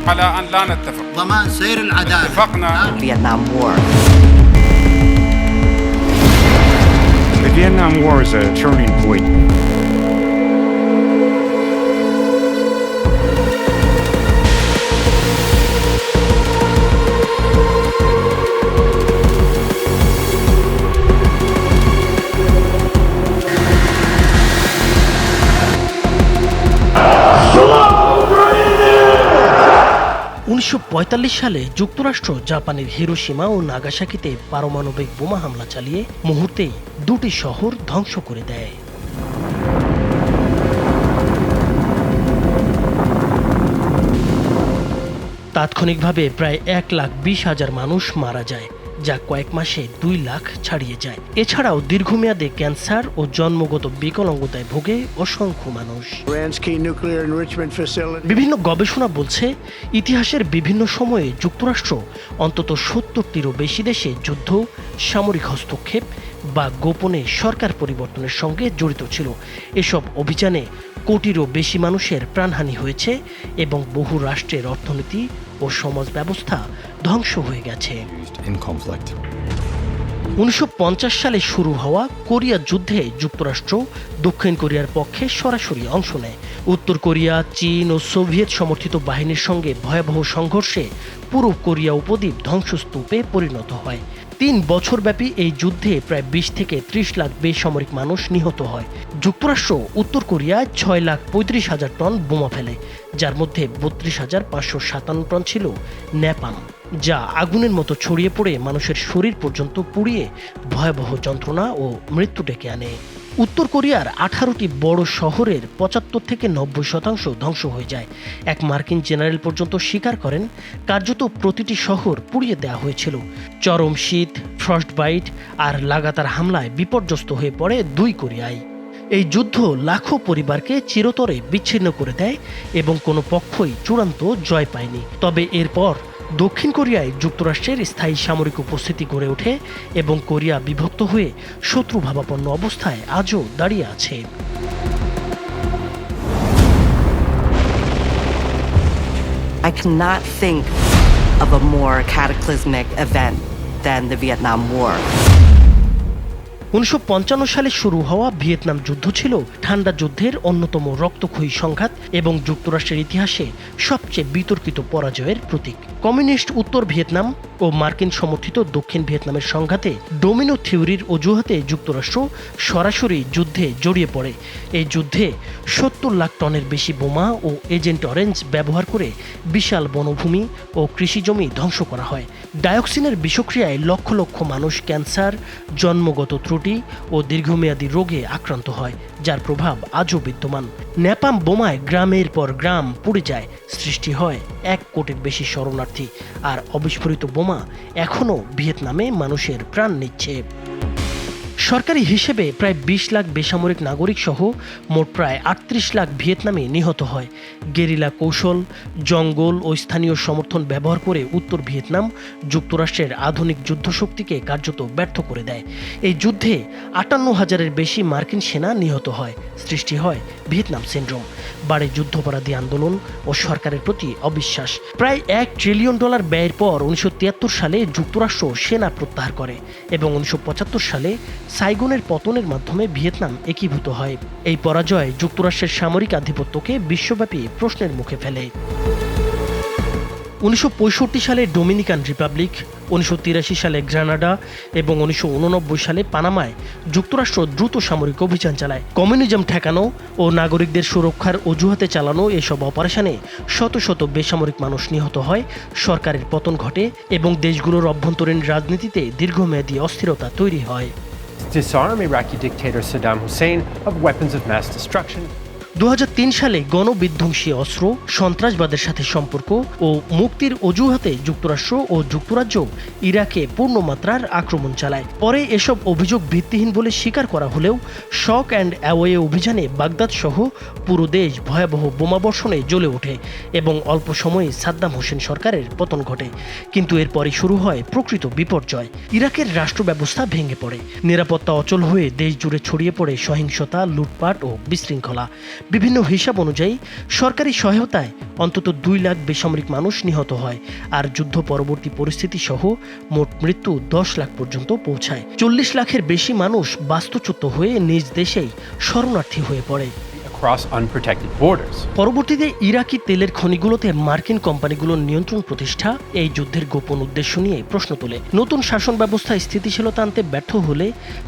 على أن لا نتفق. ضمان سير العدالة. اتفقنا. Vietnam War. The Vietnam War is a turning point. সালে যুক্তরাষ্ট্র জাপানের হিরোশিমা ও নাগাসাকিতে পারমাণবিক বোমা হামলা চালিয়ে মুহূর্তেই দুটি শহর ধ্বংস করে দেয়। তাৎক্ষণিকভাবে প্রায় 1,20,000 মানুষ মারা যায়, যা কয়েক মাসে 2 লাখ ছাড়িয়ে যায়। এছাড়াও দীর্ঘমেয়াদে ক্যান্সার ও জন্মগত বিকলাঙ্গতায় ভোগে অসংখ্য মানুষ। বিভিন্ন গবেষণা বলছে, ইতিহাসের বিভিন্ন সময়ে যুক্তরাষ্ট্র অন্তত 70টিরও বেশি দেশে যুদ্ধ, সামরিক হস্তক্ষেপ বা গোপনে সরকার পরিবর্তনের সঙ্গে জড়িত ছিল। এসব অভিযানে কোটিরও বেশি মানুষের প্রাণহানি হয়েছে এবং বহু রাষ্ট্রের অর্থনীতি ও সমাজ ব্যবস্থা ধ্বংস হয়ে গেছে। 1950 সালে শুরু হওয়া কোরিয়া যুদ্ধে যুক্তরাষ্ট্র দক্ষিণ কোরিয়ার পক্ষে সরাসরি অংশ নেয়। উত্তর কোরিয়া, চীন ও সোভিয়েত সমর্থিত বাহিনীর সঙ্গে ভয়াবহ সংঘর্ষে পুরো কোরিয়া উপদ্বীপ ধ্বংসস্তূপে পরিণত হয়। 3 বছরব্যাপী এই যুদ্ধে প্রায় 20 থেকে 30 লাখ বেসামরিক মানুষ নিহত হয়। যুক্তরাষ্ট্র উত্তর কোরিয়ায় 6,35,000 টন বোমা ফেলে, যার মধ্যে 32,557 টন ছিল ন্যাপাম, যা আগুনের মতো ছড়িয়ে পড়ে মানুষের শরীর পর্যন্ত পুড়িয়ে ভয়াবহ যন্ত্রণা ও মৃত্যু ডেকে আনে। উত্তর কোরিয়ার 18টি বড় শহরের 75 থেকে 90% ধ্বংস হয়ে যায়। এক মার্কিন জেনারেল পর্যন্ত স্বীকার করেন, কার্যত প্রতিটি শহর পুড়িয়ে দেওয়া হয়েছিল। চরম শীত, ফ্রস্টবাইট আর লাগাতার হামলায় বিপর্যস্ত হয়ে পড়ে 2 কোরিয়ায়। এই যুদ্ধ লাখো পরিবারকে চিরতরে বিচ্ছিন্ন করে দেয় এবং কোনো পক্ষই চূড়ান্ত জয় পায়নি। তবে এরপর দক্ষিণ কোরিয়ায় যুক্তরাষ্ট্রের স্থায়ী সামরিক উপস্থিতি গড়ে ওঠে এবং কোরিয়া বিভক্ত হয়ে শত্রুভাবাপন্ন অবস্থায় আজও দাঁড়িয়ে আছে। I cannot think of a more cataclysmic event than the Vietnam War. 1955 সালে শুরু হওয়া ভিয়েতনাম যুদ্ধ ছিল ঠান্ডা যুদ্ধের অন্যতম রক্তক্ষয়ী সংঘাত এবং যুক্তরাষ্ট্রের ইতিহাসে সবচেয়ে বিতর্কিত পরাজয়ের প্রতীক। কমিউনিস্ট উত্তর ভিয়েতনাম ও মার্কিন সমর্থিত দক্ষিণ ভিয়েতনামের সংঘাতে ডোমিনো থিওরির অজুহাতে যুক্তরাষ্ট্র সরাসরি যুদ্ধে জড়িয়ে পড়ে। এই যুদ্ধে 70 লাখ টনের বেশি বোমা ও এজেন্ট অরেঞ্জ ব্যবহার করে বিশাল বনভূমি ও কৃষিজমি ধ্বংস করা হয়। ডায়োক্সিনের বিষক্রিয়ায় লক্ষ লক্ষ মানুষ ক্যান্সার, জন্মগত ত্রুটি ও দীর্ঘমেয়াদী রোগে আক্রান্ত হয়, যার প্রভাব আজও বিদ্যমান। ন্যাপাম বোমায় গ্রামের পর গ্রাম পুড়ে যায়, সৃষ্টি হয় 1 কোটির বেশি শরণার্থী, আর অবিস্ফোরিত বোমা এখনও ভিয়েতনামে মানুষের প্রাণ নিচ্ছে। সরকারি হিসেবে প্রায় 20 লাখ বেসামরিক নাগরিক সহ মোট প্রায় 38 লাখ ভিয়েতনামে নিহত হয়। গেরিলা কৌশল, জঙ্গল ও স্থানীয় সমর্থন ব্যবহার করে উত্তর ভিয়েতনাম যুক্তরাষ্ট্রের আধুনিক যুদ্ধশক্তিকে কার্যত ব্যর্থ করে দেয়। এই যুদ্ধে 58,000-এর বেশি মার্কিন সেনা নিহত হয়, সৃষ্টি হয় ভিয়েতনাম সিন্ড্রোম, বাড়ে যুদ্ধাপরাধী আন্দোলন ও সরকারের প্রতি অবিশ্বাস। প্রায় $1 ট্রিলিয়ন ব্যয়ের পর 1973 সালে যুক্তরাষ্ট্র সেনা প্রত্যাহার করে এবং 1975 সালে সাইগনের পতনের মাধ্যমে ভিয়েতনাম একীভূত হয়। এই পরাজয় যুক্তরাষ্ট্রের সামরিক আধিপত্যকে বিশ্বব্যাপী প্রশ্নের মুখে ফেলে। 1965 সালে ডোমিনিকান রিপাবলিক, 1983 সালে গ্রানাডা এবং 1989 সালে পানামায় যুক্তরাষ্ট্র দ্রুত সামরিক অভিযান চালায়। কমিউনিজম ঠেকানো ও নাগরিকদের সুরক্ষার অজুহাতে চালানো এসব অপারেশনে শত শত বেসামরিক মানুষ নিহত হয়, সরকারের পতন ঘটে এবং দেশগুলোর অভ্যন্তরীণ রাজনীতিতে দীর্ঘমেয়াদী অস্থিরতা তৈরি হয়। Disarm Iraqi dictator Saddam Hussein of weapons of mass destruction. 2003 সালে গণবিধ্বংসী অস্ত্র, সন্ত্রাসবাদের সাথে সম্পর্ক ও মুক্তির অজুহাতে যুক্তরাষ্ট্র ও যুক্তরাজ্য ইরাকে পূর্ণমাত্রার আক্রমণ চালায়। পরে এসব অভিযোগ ভিত্তিহীন বলে স্বীকার করা হলেও শক অ্যান্ড অ্যাওয়ে অভিযানে বাগদাদ সহ পুরো দেশ ভয়াবহ বোমাবর্ষণে জ্বলে ওঠে এবং অল্প সময়ে সাদ্দাম হোসেন সরকারের পতন ঘটে। কিন্তু এরপরই শুরু হয় প্রকৃত বিপর্যয়। ইরাকের রাষ্ট্র ব্যবস্থা ভেঙে পড়ে, নিরাপত্তা অচল হয়ে দেশ জুড়ে ছড়িয়ে পড়ে সহিংসতা, লুটপাট ও বিশৃঙ্খলা। বিভিন্ন হিসাব অনুযায়ী সরকারি সহায়তায় অন্তত 2 লাখ বেসামরিক মানুষ নিহত হয়, আর যুদ্ধ পরবর্তী পরিস্থিতি সহ মোট মৃত্যু 10 লাখ পর্যন্ত পৌঁছায়। 40 লাখের বেশি মানুষ বাস্তুচ্যুত হয়ে নিজ দেশেই শরণার্থী হয়ে পড়ে। across unprotected borders. পরবর্তীতে ইরাকি তেলের খনিগুলোতে মার্কিন কোম্পানিগুলোর নিয়ন্ত্রণ প্রতিষ্ঠা এই যুদ্ধের গোপন উদ্দেশ্য নিয়ে প্রশ্ন তোলে। নতুন শাসন ব্যবস্থায় স্থিতিশীলতা আনতে ব্যর্থ হলে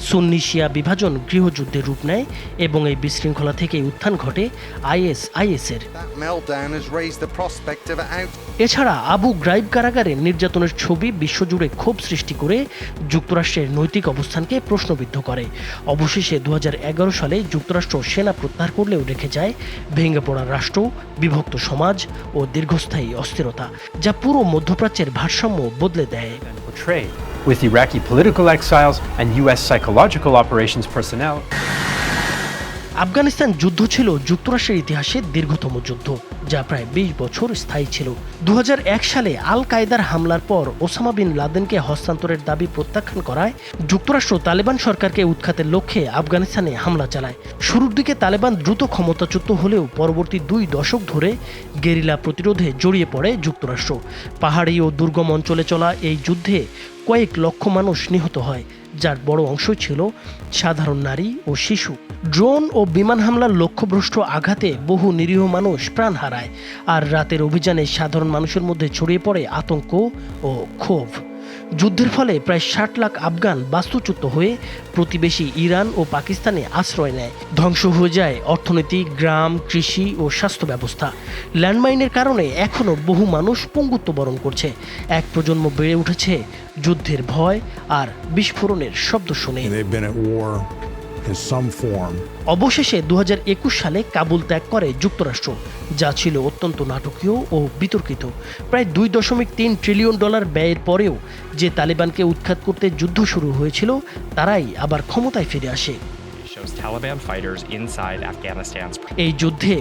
সুন্নি শিয়া বিভাজন গৃহযুদ্ধের রূপ নেয় এবং এই বিশৃঙ্খলা থেকে উত্থান ঘটে আইএসআইএস-এর। এছাড়া আবু গ্রাইব কারাগারে নির্যাতনের ছবি বিশ্বজুড়ে ক্ষোভ সৃষ্টি করে যুক্তরাষ্ট্রের নৈতিক অবস্থানকে প্রশ্নবিদ্ধ করে। অবশেষে 2011 সালে যুক্তরাষ্ট্র সেনা প্রত্যাহার করলেও রেখে যায় ভেঙে পড়া রাষ্ট্র, বিভক্ত সমাজ ও দীর্ঘস্থায়ী অস্থিরতা, যা পুরো মধ্যপ্রাচ্যের ভারসাম্য বদলে দেয়। Portrayed with Iraqi political exiles and U.S. psychological operations personnel. Afghanistan যুদ্ধ ছিল যুক্তরাষ্ট্রের ইতিহাসে দীর্ঘতম যুদ্ধ, যা প্রায় 20 বছর স্থায়ী ছিল। 2001 সালে আল কায়দার হামলার পর ওসামা বিন লাদেনকে হস্তান্তরের দাবি প্রত্যাখ্যান করায় যুক্তরাষ্ট্র তালেবান সরকারকে উৎখাতের লক্ষ্যে আফগানিস্তানে হামলা চালায়। শুরুর দিকে তালেবান দ্রুত ক্ষমতাচ্যুত হলেও পরবর্তী 2 দশক ধরে গেরিলা প্রতিরোধে জড়িয়ে পড়ে যুক্তরাষ্ট্র। পাহাড়ি ও দুর্গম অঞ্চলে চলা এই যুদ্ধে কয়েক লক্ষ মানুষ নিহত হয়, যার বড় অংশই ছিল সাধারণ নারী ও শিশু। ড্রোন ও বিমান হামলার লক্ষ্যভ্রষ্ট আঘাতে বহু নিরীহ মানুষ প্রাণ হারায়, আর রাতের অভিযানে সাধারণ মানুষের মধ্যে ছড়িয়ে পড়ে আতঙ্ক ও ক্ষোভ। যুদ্ধের ফলে প্রায় 60 লাখ আফগান বাস্তুচ্যুত হয়ে প্রতিবেশী ইরান ও পাকিস্তানে আশ্রয় নেয়। ধ্বংস হয়ে যায় অর্থনীতি, গ্রাম, কৃষি ও স্বাস্থ্য ব্যবস্থা। ল্যান্ডমাইনের কারণে এখনও বহু মানুষ পঙ্গুত্ব বরণ করছে। এক প্রজন্ম বেড়ে উঠেছে যুদ্ধের ভয় আর বিস্ফোরণের শব্দ শুনে। অবশেষে 2021 সালে কাবুল ত্যাগ করে যুক্তরাষ্ট্র, যা ছিল অত্যন্ত নাটকীয় ও বিতর্কিত। প্রায় $2.3 ট্রিলিয়ন ব্যয়ের পরেও যে তালেবানকে উৎখাত করতে যুদ্ধ শুরু হয়েছিল, তারাই আবার ক্ষমতায় ফিরে আসে। এই যুদ্ধে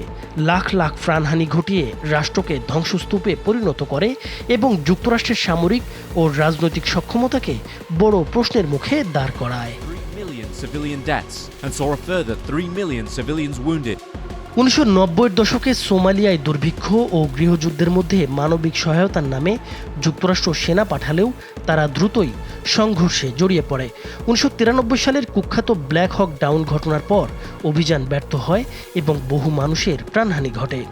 লাখ লাখ প্রাণহানি ঘটিয়ে রাষ্ট্রকে ধ্বংসস্তূপে পরিণত করে এবং যুক্তরাষ্ট্রের সামরিক ও রাজনৈতিক সক্ষমতাকে বড় প্রশ্নের মুখে দাঁড় করায়। Civilian deaths and saw a further 3 million civilians wounded. 1990-এর দশকে সোমালিয়ায় দুর্ভিক্ষ ও গৃহযুদ্ধের মধ্যে মানবিক সহায়তার নামে যুক্তরাষ্ট্র সেনা পাঠালেও তারা দ্রুতই সংঘর্ষে জড়িয়ে পড়ে। 1993 সালের কুখ্যাত ব্ল্যাক হক ডাউন ঘটনার পর অভিযান ব্যর্থ হয় এবং বহু মানুষের প্রাণহানি ঘটে।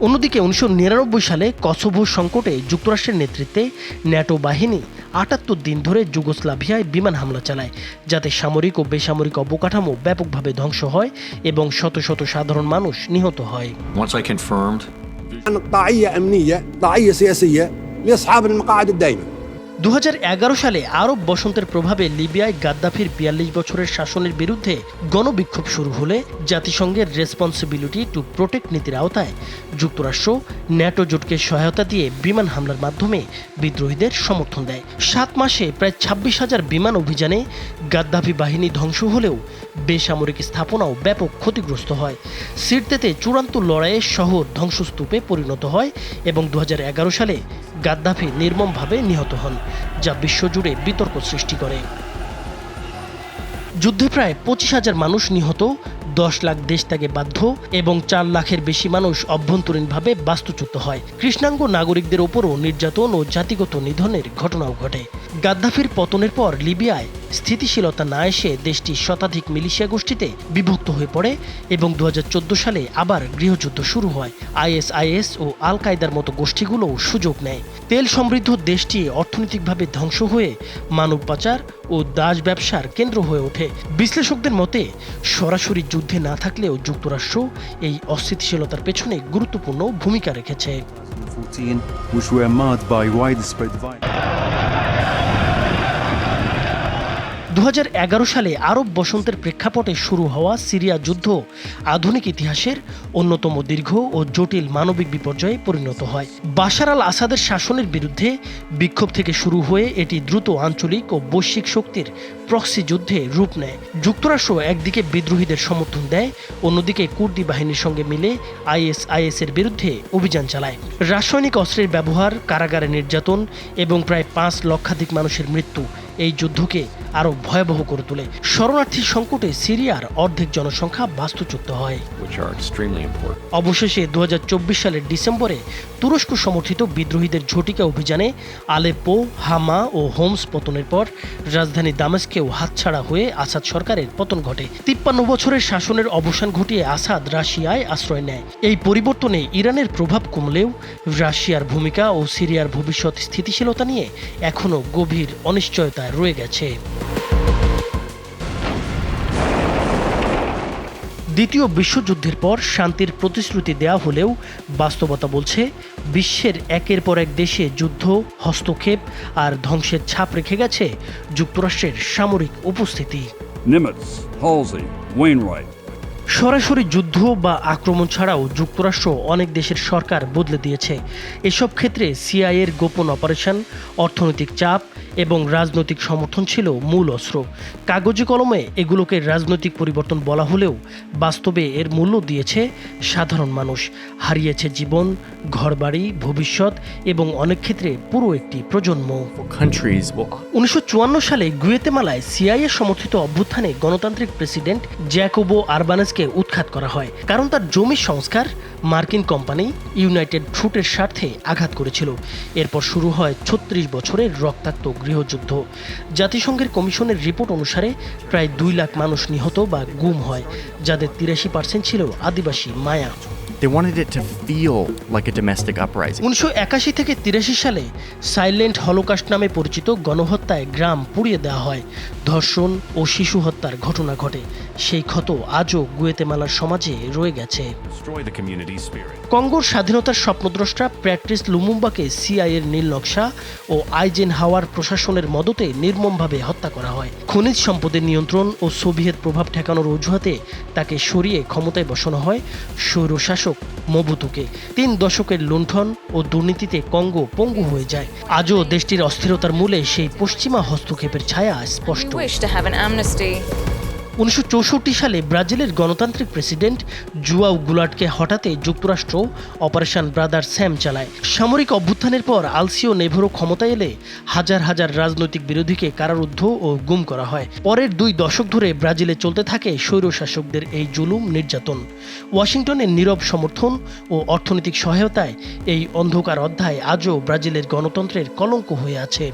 অন্যদিকে 1999 সালে কসোভো সংকটে যুক্তরাষ্ট্রের নেতৃত্বে ন্যাটো বাহিনী 78 দিন ধরে যুগোস্লাভিয়ায় বিমান হামলা চালায়, যাতে সামরিক ও বেসামরিক অবকাঠামো ব্যাপকভাবে ধ্বংস হয় এবং শত শত সাধারণ মানুষ নিহত হয়। Once I confirmed طاعية أمنية طاعية سياسية لأصحاب المقاعد الدائمة. 2011 সালে আরব বসন্তের প্রভাবে লিবিয়ায় গাদ্দাফির 42 বছরের শাসনের বিরুদ্ধে গণবিক্ষোভ শুরু হলে জাতিসংঘের রেসপন্সিবিলিটি টু প্রোটেক্ট নীতির আওতায় যুক্তরাষ্ট্র ন্যাটো জোটকে সহায়তা দিয়ে বিমান হামলার মাধ্যমে বিদ্রোহীদের সমর্থন দেয়। 7 মাসে প্রায় 26,000 বিমান অভিযানে গাদ্দাফি বাহিনী ধ্বংস হলেও বেসামরিক স্থাপনাও ব্যাপক ক্ষতিগ্রস্ত হয়। সিরতেতে চূড়ান্ত লড়াইয়ে শহর ধ্বংসস্তূপে পরিণত হয় এবং 2011 সালে গাদ্দাফি নির্মমভাবে নিহত হন, যা বিশ্বজুড়ে বিতর্ক সৃষ্টি করে। যুদ্ধে প্রায় 25,000 মানুষ নিহত, 10 লাখ দেশ ত্যাগে বাধ্য এবং 4 লাখের বেশি মানুষ অভ্যন্তরীণভাবে বাস্তুচ্যুত হয়। কৃষ্ণাঙ্গ নাগরিকদের ওপরও নির্যাতন ও জাতিগত নিধনের ঘটনাও ঘটে। গাদ্দাফির পতনের পর লিবিয়ায় স্থিতিশীলতা না এসে দেশটি শতাধিক মিলিশিয়া গোষ্ঠীতে বিভক্ত হয়ে পড়ে এবং 2014 সালে আবার গৃহযুদ্ধ শুরু হয়। আইএসআইএস ও আল কায়দার মতো গোষ্ঠীগুলোও সুযোগ নেয়। তেল সমৃদ্ধ দেশটি অর্থনৈতিকভাবে ধ্বংস হয়ে মানব পাচার ও দাস ব্যবসার কেন্দ্র হয়ে ওঠে। বিশ্লেষকদের মতে সরাসরি যুদ্ধে না থাকলেও যুক্তরাষ্ট্র এই অস্থিতিশীলতার পেছনে গুরুত্বপূর্ণ ভূমিকা রেখেছে। 2011 সালে আরব বসন্তের প্রেক্ষাপটে শুরু হওয়া সিরিয়া যুদ্ধ আধুনিক ইতিহাসের অন্যতম দীর্ঘ ও জটিল মানবিক বিপর্যয়ে পরিণত হয়। বাশার আল আসাদের শাসনের বিরুদ্ধে বিক্ষোভ থেকে শুরু হয়ে এটি দ্রুত আঞ্চলিক ও বৈশ্বিক শক্তির প্রক্সি যুদ্ধে রূপ নেয়। যুক্তরাষ্ট্র একদিকে বিদ্রোহীদের সমর্থন দেয়, অন্যদিকে কুর্দি বাহিনীর সঙ্গে মিলে আইএসআইএস-এর বিরুদ্ধে অভিযান চালায়। রাসায়নিক অস্ত্রের ব্যবহার, কারাগারে নির্যাতন এবং প্রায় 5 লক্ষাধিক মানুষের মৃত্যু এই যুদ্ধকে আরও ভয়াবহ করে তোলে। শরণার্থী সংকটে সিরিয়ার অর্ধেক জনসংখ্যা বাস্তুচ্যুত হয়। অবশেষে 2024 সালের ডিসেম্বরে তুরস্ক সমর্থিত বিদ্রোহীদের ঝটিকা অভিযানে আলেপ্পো, হামা ও হোমস পতনের পর রাজধানী দামেস্কেও হাতছাড়া হয়ে আসাদ সরকারের পতন ঘটে। 53 বছরের শাসনের অবসান ঘটিয়ে আসাদ রাশিয়ায় আশ্রয় নেয়। এই পরিবর্তনে ইরানের প্রভাব কমলেও রাশিয়ার ভূমিকা ও সিরিয়ার ভবিষ্যৎ স্থিতিশীলতা নিয়ে এখনও গভীর অনিশ্চয়তায় রয়ে গেছে। দ্বিতীয় বিশ্বযুদ্ধের পর শান্তির প্রতিশ্রুতি দেয়া হলেও বাস্তবতা বলছে বিশ্বের একের পর এক দেশে যুদ্ধ, হস্তক্ষেপ আর ধ্বংসের ছাপ রেখে গেছে যুক্তরাষ্ট্রের সামরিক উপস্থিতি। Nimitz, Halsey, Wainwright. সরাসরি যুদ্ধ বা আক্রমণ ছাড়াও যুক্তরাষ্ট্র অনেক দেশের সরকার বদলে দিয়েছে। এসব ক্ষেত্রে সিআইএর গোপন অপারেশন, অর্থনৈতিক চাপ এবং রাজনৈতিক সমর্থন ছিল মূল অস্ত্র। কাগজে কলমে এগুলোকে রাজনৈতিক পরিবর্তন বলা হলেও বাস্তবে এর মূল্য দিয়েছে সাধারণ মানুষ, হারিয়েছে জীবন, ঘরবাড়ি, ভবিষ্যৎ এবং অনেক ক্ষেত্রে পুরো একটি প্রজন্ম। 1954 সালে গুয়েতেমালায় সিআইএ সমর্থিত অভ্যুত্থানে গণতান্ত্রিক প্রেসিডেন্ট জ্যাকোবো আরবানেজকে উৎখাত করা হয়, কারণ তার জমি সংস্কার মার্কিন কোম্পানি ইউনাইটেড ফ্রুটের স্বার্থে আঘাত করেছিল। এরপর শুরু হয় 36 বছরের রক্তাক্ত গৃহযুদ্ধ। জাতিসংঘের কমিশনের রিপোর্ট অনুসারে প্রায় 2 লাখ মানুষ নিহত বা গুম হয়, যাদের 83% ছিল আদিবাসী মায়া। They wanted it to feel like a domestic uprising. 1981 থেকে 83 সালে সাইলেন্ট হলোকাস্ট নামে পরিচিত গণহত্যায় গ্রাম পুড়িয়ে দেওয়া হয়, ধর্ষণ ও শিশু হত্যার ঘটনা ঘটে। সেই ক্ষত আজও গুয়েতেমালার সমাজে রয়ে গেছে। কঙ্গোর স্বাধীনতার স্বপ্নদ্রষ্টা প্যাট্রিস লুমুম্বাকে সিআইএর নীল নকশা ও আইজেন হাওয়ার প্রশাসনের মদতে নির্মমভাবে হত্যা করা হয়। খনিজ সম্পদের নিয়ন্ত্রণ ও সোভিয়েত প্রভাব ঠেকানোর অজুহাতে তাকে সরিয়ে ক্ষমতায় বসানো হয় স্বৈরশাসক মোবুতুকে। 3 দশকের লুণ্ঠন ও দুর্নীতিতে কঙ্গো পঙ্গু হয়ে যায়। আজও দেশটির অস্থিরতার মূলে সেই পশ্চিমা হস্তক্ষেপের ছায়া স্পষ্ট। 1964 সালে ব্রাজিলের গণতান্ত্রিক প্রেসিডেন্ট জুয়াও গুলার্টকে হঠাতে যুক্তরাষ্ট্র অপারেশন ব্রাদার স্যাম চালায়। সামরিক অভ্যুত্থানের পর আলসিও নেভেরো ক্ষমতায় এলে হাজার হাজার রাজনৈতিক বিরোধীকে কারারুদ্ধ ও গুম করা হয়। পরের 2 দশক ধরে ব্রাজিলে চলতে থাকে স্বৈরশাসকদের এই জুলুম নির্যাতন। ওয়াশিংটনের নীরব সমর্থন ও অর্থনৈতিক সহায়তায় এই অন্ধকার অধ্যায় আজও ব্রাজিলের গণতন্ত্রের কলঙ্ক হয়ে আছে।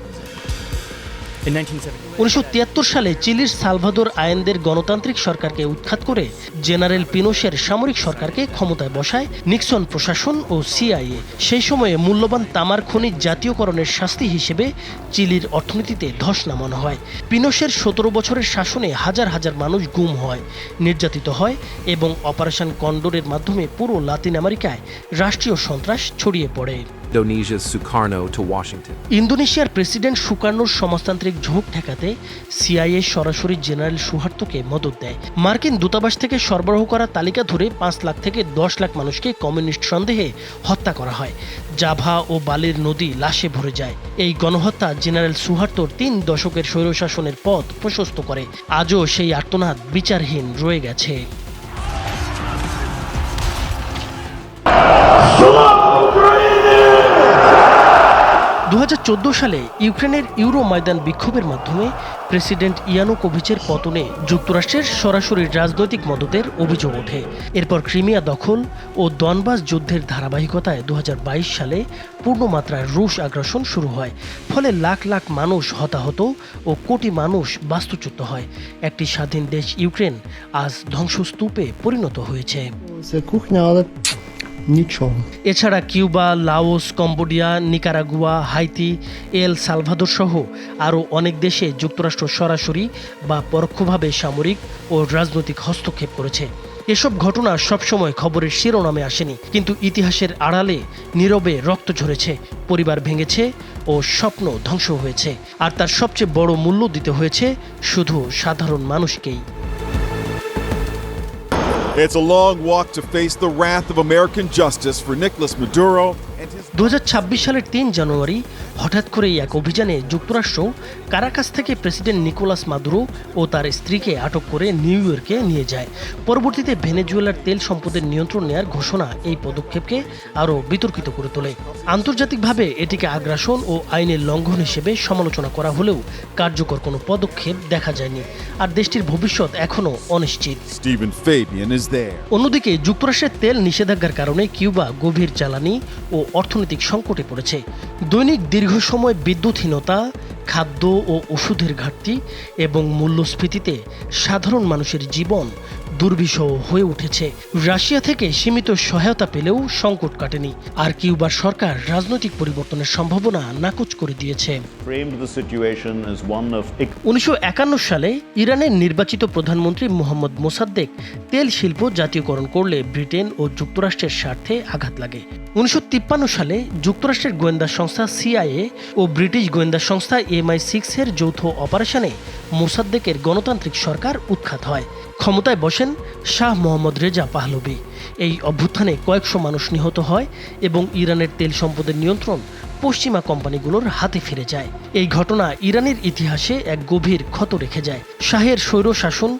1973 সালে চিলির সালভাদোর আয়েন্দের গণতান্ত্রিক সরকারকে উৎখাত করে জেনারেল পিনোশের সামরিক সরকারকে ক্ষমতায় বসায় নিক্সন প্রশাসন ও সিআইএ। সেই সময়ে মূল্যবান তামার খনিজ জাতীয়করণের শাস্তি হিসেবে চিলির অর্থনীতিতে ধস নামানো হয়। পিনোশের 17 বছরের শাসনে হাজার হাজার মানুষ গুম হয়, নির্যাতিত হয় এবং অপারেশন কন্ডোরের মাধ্যমে পুরো লাতিন আমেরিকায় রাষ্ট্রীয় সন্ত্রাস ছড়িয়ে পড়ে। ইন্দোনেশিয়ার প্রেসিডেন্ট সুকার্নোর সমাজতান্ত্রিক ঝোঁক ঠেকাতে সিআইএ সরাসরি জেনারেল সুহার্তোকে মদত দেয়। মার্কিন দূতাবাস থেকে সরবরাহ করা তালিকা ধরে 5 লাখ থেকে 10 লাখ মানুষকে কমিউনিস্ট সন্দেহে হত্যা করা হয়। জাভা ও বালির নদী লাশে ভরে যায়। এই গণহত্যা জেনারেল সুহার্তোর 3 দশকের স্বৈরশাসনের পথ প্রশস্ত করে। আজও সেই আর্তনাদ বিচারহীন রয়ে গেছে। 2014 সালে ইউক্রেনের ইউরো ময়দান বিক্ষোভের মাধ্যমে প্রেসিডেন্ট ইয়ানুকোভিচের পতনে যুক্তরাষ্ট্রের সরাসরি রাজনৈতিক মদতের অভিযোগ ওঠে। এরপর ক্রিমিয়া দখল ও দনবাস যুদ্ধের ধারাবাহিকতায় 2022 সালে পূর্ণমাত্রায় রুশ আগ্রাসন শুরু হয়। ফলে লাখ লাখ মানুষ হতাহত ও কোটি মানুষ বাস্তুচ্যুত হয়। একটি স্বাধীন দেশ ইউক্রেন আজ ধ্বংসস্তূপে পরিণত হয়েছে। এছাড়া Cuba, Laos, Cambodia, Nicaragua, Haiti, El Salvador সহ আরও অনেক দেশে যুক্তরাষ্ট্র সরাসরি বা পরোক্ষভাবে সামরিক ও রাজনৈতিক হস্তক্ষেপ করেছে। এসব ঘটনা সবসময় খবরের শিরোনামে আসেনি, কিন্তু ইতিহাসের আড়ালে নীরবে রক্ত ঝরেছে, পরিবার ভেঙেছে ও স্বপ্ন ধ্বংস হয়েছে। আর তার সবচেয়ে বড় মূল্য দিতে হয়েছে শুধু সাধারণ মানুষকেই। It's a long walk to face the wrath of American justice for Nicolas Maduro and his 2026 সালের 3 জানুয়ারি হঠাৎ করেই এক অভিযানে যুক্তরাষ্ট্র কারাকাস থেকে প্রেসিডেন্ট নিকোলাস মাদুরো ও তার স্ত্রীকে আটক করে নিউ ইয়র্কে নিয়ে যায়। পরবর্তীতে ভেনেজুয়েলার তেল সম্পদের নিয়ন্ত্রণ নেয়ার ঘোষণা এই পদক্ষেপকে আরও বিতর্কিত করে তোলে। আন্তর্জাতিকভাবে এটিকে আগ্রাসন ও আইনের লঙ্ঘন হিসেবে সমালোচনা করা হলেও কার্যকর কোনো পদক্ষেপ দেখা যায়নি, আর দেশটির ভবিষ্যৎ এখনও অনিশ্চিত। Stephen Fabian is there. অন্যদিকে যুক্তরাষ্ট্রের তেল নিষেধাজ্ঞার কারণে কিউবা গভীর জ্বালানি ও অর্থনৈতিক সংকটে পড়েছে। দৈনিক দীর্ঘ সময় বিদ্যুৎহীনতা, খাদ্য ও ওষুধের ঘাটতি এবং মূল্যস্ফীতিতে সাধারণ মানুষের জীবন দুর্বিষহ হয়ে উঠেছে। রাশিয়া থেকে সীমিত সহায়তা পেলেও সংকট কাটেনি, আর কিউবার সরকার রাজনৈতিক পরিবর্তনের সম্ভাবনা নাকচ করে দিয়েছে। 1951 সালে ইরানের নির্বাচিত প্রধানমন্ত্রী মোহাম্মদ মোসাদ্দেক তেল শিল্প জাতীয়করণ করলে ব্রিটেন ও যুক্তরাষ্ট্রের স্বার্থে আঘাত লাগে। 1953 সালে যুক্তরাষ্ট্রের গোয়েন্দা সংস্থা CIA ও ব্রিটিশ গোয়েন্দা সংস্থা MI6 এর যৌথ অপারেশনে মোসাদ্দেকের গণতান্ত্রিক সরকার উৎখাত হয়। ক্ষমতায় বসেন শাহ মোহাম্মদ রেজা পাহলভি। এই অভ্যুত্থানে কয়েকশো মানুষ নিহত হয় এবং ইরানের তেল সম্পদের নিয়ন্ত্রণ পশ্চিমা কোম্পানিগুলোর হাতে ফিরে যায়। এই ঘটনা ইরানের ইতিহাসে এক গভীর ক্ষত রেখে যায়। শাহের স্বৈর শাসন,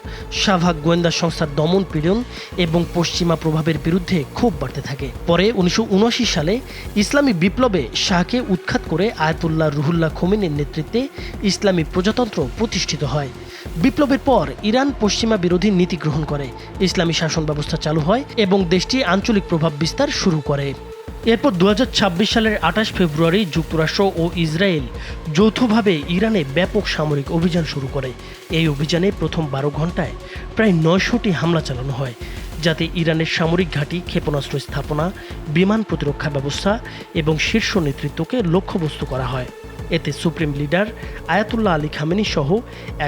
শাহবাগ গোয়েন্দা সংস্থার দমন পীড়ন এবং পশ্চিমা প্রভাবের বিরুদ্ধে ক্ষোভ বাড়তে থাকে। পরে 1979 সালে ইসলামী বিপ্লবে শাহকে উৎখাত করে আয়াতুল্লাহ রুহুল্লাহ খোমেনির নেতৃত্বে ইসলামী প্রজাতন্ত্র প্রতিষ্ঠিত হয়। বিপ্লবের পর ইরান পশ্চিমা বিরোধী নীতি গ্রহণ করে, ইসলামী শাসন ব্যবস্থা চালু হয় এবং দেশটি আঞ্চলিক প্রভাব বিস্তার শুরু করে। এরপর 2026 সালের 28 ফেব্রুয়ারি যুক্তরাষ্ট্র ও ইসরায়েল যৌথভাবে ইরানে ব্যাপক সামরিক অভিযান শুরু করে। এই অভিযানে প্রথম 12 ঘন্টায় প্রায় 900টি হামলা চালানো হয়, যাতে ইরানের সামরিক ঘাঁটি, ক্ষেপণাস্ত্র স্থাপনা, বিমান প্রতিরক্ষা ব্যবস্থা এবং শীর্ষ নেতৃত্বকে লক্ষ্যবস্তু করা হয়। এতে supreme leader Ayatollah Ali Khamenei সহ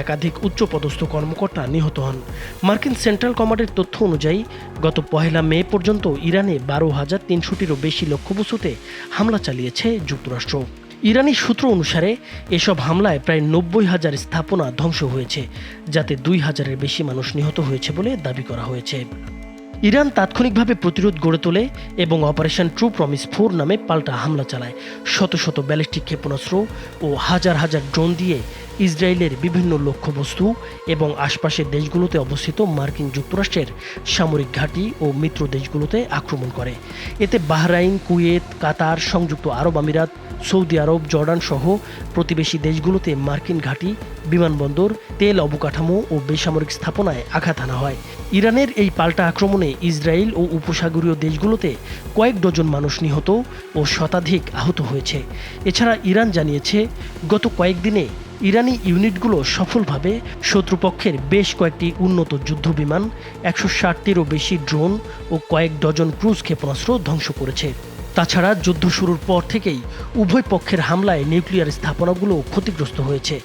একাধিক উচ্চপদস্থ কর্মকর্তা নিহত হন। মার্কিন সেন্ট্রাল কমান্ডের তথ্য অনুযায়ী গত 1 মে পর্যন্ত ইরানে 12,300টিরও বেশি লক্ষ্যবস্তুতে হামলা চালিয়েছে যুক্তরাষ্ট্র। ইরানি সূত্র অনুসারে এসব হামলায় প্রায় 90,000 স্থাপনা ধ্বংস হয়েছে, যাতে 2,000-এর বেশি মানুষ নিহত হয়েছে বলে দাবি করা হয়েছে। ইরান তাৎক্ষণিকভাবে প্রতিরোধ গড়ে তোলে এবং অপারেশন ট্রু প্রমিস 4 নামে পাল্টা হামলা চালায়। শত শত ব্যালিস্টিক ক্ষেপণাস্ত্র ও হাজার হাজার ড্রোন দিয়ে ইসরায়েলের বিভিন্ন লক্ষ্যবস্তু এবং আশপাশের দেশগুলোতে অবস্থিত মার্কিন যুক্তরাষ্ট্রের সামরিক ঘাঁটি ও মিত্র দেশগুলোতে আক্রমণ করে। এতে বাহরাইন, কুয়েত, কাতার, সংযুক্ত আরব আমিরাত, সৌদি আরব, জর্ডান সহ প্রতিবেশী দেশগুলোতে মার্কিন ঘাঁটি, বিমানবন্দর, তেল অবকাঠামো ও বেসামরিক স্থাপনায় আঘাত হানা হয়। ইরানের এই পাল্টা আক্রমণে ইসরায়েল ও উপসাগরীয় দেশগুলোতে কয়েক ডজন মানুষ নিহত ও শতাধিক আহত হয়েছে। এছাড়া ইরান জানিয়েছে গত কয়েকদিনে ইরানি ইউনিটগুলো সফলভাবে শত্রুপক্ষের বেশ কয়েকটি উন্নত যুদ্ধবিমান, 160টিরও বেশি ড্রোন ও কয়েক ডজন ক্রুজ ক্ষেপণাস্ত্র ধ্বংস করেছে। তাছাড়া যুদ্ধ শুরুর পর থেকেই উভয় পক্ষের হামলায় নিউক্লিয়ার স্থাপনাগুলো ক্ষতিগ্রস্ত হয়েছে।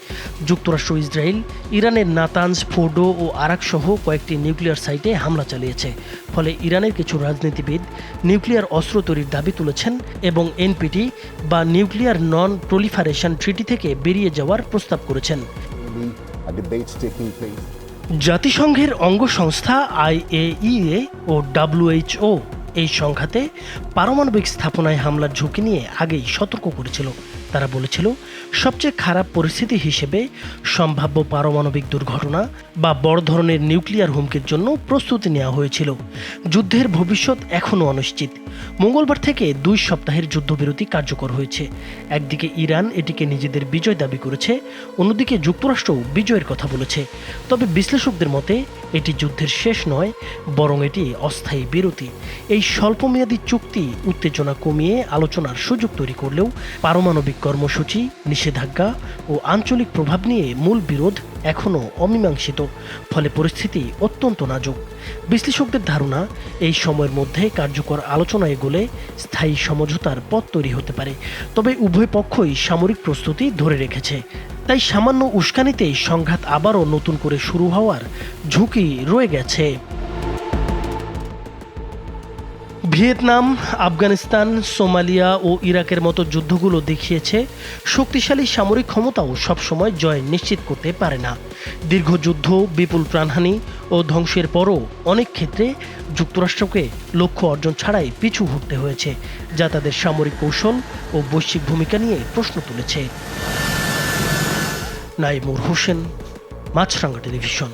যুক্তরাষ্ট্র ইসরায়েল ইরানের নাতানজ, ফোর্ডো ও আরাক সহ কয়েকটি নিউক্লিয়ার সাইটে হামলা চালিয়েছে। ফলে ইরানের কিছু রাজনীতিবিদ নিউক্লিয়ার অস্ত্র তৈরির দাবি তুলেছেন এবং NPT বা নিউক্লিয়ার নন প্রলিফারেশন ট্রিটি থেকে বেরিয়ে যাওয়ার প্রস্তাব করেছেন। জাতিসংঘের অঙ্গ সংস্থা IAEA ও WHO এই সংঘাতে পারমাণবিক স্থাপনায় হামলার ঝুঁকি নিয়ে আগেই সতর্ক করেছিল। তারা বলেছিল, সবচেয়ে খারাপ পরিস্থিতি হিসেবে সম্ভাব্য পারমাণবিক দুর্ঘটনা বা বড় ধরনের নিউক্লিয়ার হুমকির জন্য প্রস্তুতি নেওয়া হয়েছিল। যুদ্ধের ভবিষ্যৎ এখনও অনিশ্চিত। মঙ্গলবার থেকে 2 সপ্তাহের যুদ্ধবিরতি কার্যকর হয়েছে। একদিকে ইরান এটিকে নিজেদের বিজয় দাবি করেছে, অন্যদিকে যুক্তরাষ্ট্র বিজয়ের কথা বলেছে। তবে বিশ্লেষকদের মতে এটি যুদ্ধের শেষ নয়, বরং এটি অস্থায়ী বিরতি। এই স্বল্পমেয়াদী চুক্তি উত্তেজনা কমিয়ে আলোচনার সুযোগ তৈরি করলেও পারমাণবিক কর্মসূচি, নিষেধাজ্ঞা ও আঞ্চলিক প্রভাব নিয়ে মূল বিরোধ এখনও অমীমাংসিত। ফলে পরিস্থিতি অত্যন্ত নাজুক। বিশ্লেষকদের ধারণা, এই সময়ের মধ্যে কার্যকর আলোচনা এগোলে স্থায়ী সমঝোতার পথ তৈরি হতে পারে। তবে উভয় পক্ষই সামরিক প্রস্তুতি ধরে রেখেছে, তাই সামান্য উস্কানিতেই সংঘাত আবারও নতুন করে শুরু হওয়ার ঝুঁকি রয়ে গেছে। ভিয়েতনাম, আফগানিস্তান, সোমালিয়া ও ইরাকের মতো যুদ্ধগুলো দেখিয়েছে শক্তিশালী সামরিক ক্ষমতাও সবসময় জয় নিশ্চিত করতে পারে না। দীর্ঘ যুদ্ধ, বিপুল প্রাণহানি ও ধ্বংসের পরও অনেক ক্ষেত্রে যুক্তরাষ্ট্রকে লক্ষ্য অর্জন ছাড়াই পিছু হটতে হয়েছে, যা তাদের সামরিক কৌশল ও বৈশ্বিক ভূমিকা নিয়ে প্রশ্ন তুলেছে। নাইমুর হোসেন, মাছরাঙ্গা টেলিভিশন।